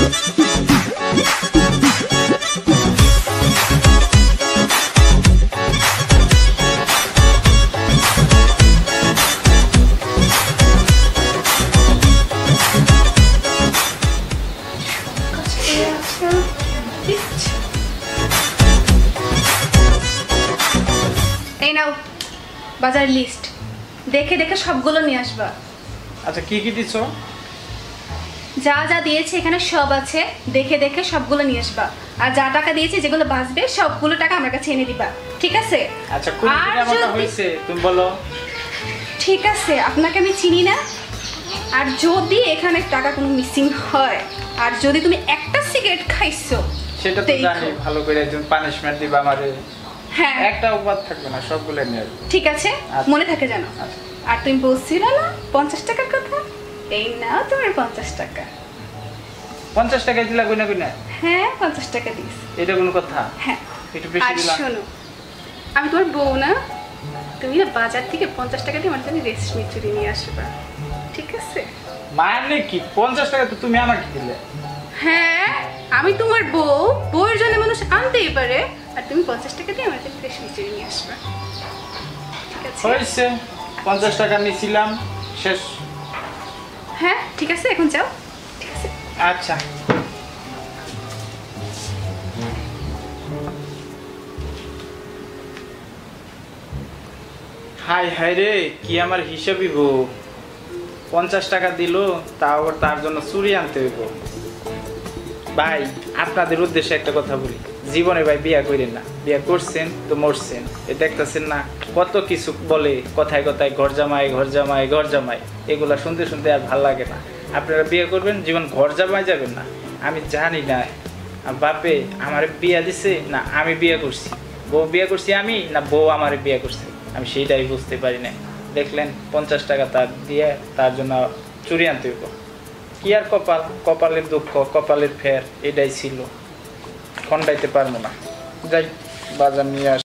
এই নাও বাজার লিস্ট, দেখে দেখে সবগুলো নিয়ে আসবা। আচ্ছা কি কি দিছো? যা যা দিয়েছে এখানে সব আছে, দেখে দেখে সবগুলো নিয়ে আসবা। আর যা টাকা দিয়েছে যেগুলো বাঁচবে সবগুলো টাকা আমার কাছে এনে দিবা, ঠিক আছে? আচ্ছা কোন কেমনটা হইছে তুমি বলো। ঠিক আছে, আপনাকে আমি চিনি না। আর যদি এখানে টাকা কোনো মিসিং হয়, আর যদি তুমি একটা সিগারেট খাইছো, সেটা তো জানি ভালো করে, একজন পানিশমেন্ট দিবা আমারে। হ্যাঁ, একটা উপাদ থাকবে না, সবগুলো নিয়ে আসবে। ঠিক আছে, মনে থাকে জানো। আর তুমি বলছিলে না 50 টাকার কথা, এই নাও তোমার 50 টাকা। 50 টাকা দিলা কইনা কইনা? হ্যাঁ 50 টাকা দিস। এটা কোন কথা? হ্যাঁ একটু বেশি দিলা। আর শোনো, আমি তোমার বউ না, তুমি না বাজার থেকে 50 টাকা দিয়ে আমার জন্য রেশমি চুড়ি নিয়ে আসবা, ঠিক আছে? মানে কি 50 টাকা তো তুমি আমাকে দিলে? হ্যাঁ আমি তোমার বউ, বউয়ের জন্য মানুষ আনতেই পারে। আর তুমি 50 টাকা দিয়ে আমার জন্য রেশমি চুড়ি নিয়ে আসবা, ঠিক আছে? হইছে, 50 টাকা নিছিলাম, শেষ। হ্যাঁ ঠিক আছে, এখন যাও, ঠিক আছে? আচ্ছা হাই হাই রে, কি আমার হিসাবই গো। 50 টাকা দিল, তাও তার জন্য চুরি আনতে হইব। ভাই আপনাদের উদ্দেশ্যে একটা কথা বলি, জীবনে ভাই বিয়া করেন না। বিয়া করছেন তো মরছেন, এ দেখতেছেন না কত কিছু বলে, কথায় কথায় ঘর জামাই ঘর জামাই ঘর জামাই, এগুলা শুনতে শুনতে আর ভাল লাগে না। আপনারা বিয়ে করবেন, জীবন ঘর জামাই যাবেন না। আমি জানি না বাপে আমার বিয়া দিছে না আমি বিয়ে করছি, বউ বিয়ে করছি আমি না বউ আমার বিয়ে করছে, আমি সেইটাই বুঝতে পারি না। দেখলেন 50 টাকা তার দিয়ে তার জন্য চুরি আনতে হইব। কি আর কপাল, কপালের দুঃখ, কপালের ফের, এটাই ছিল, খন্ডাইতে পারবো না। যাই বাজার নিয়ে আস।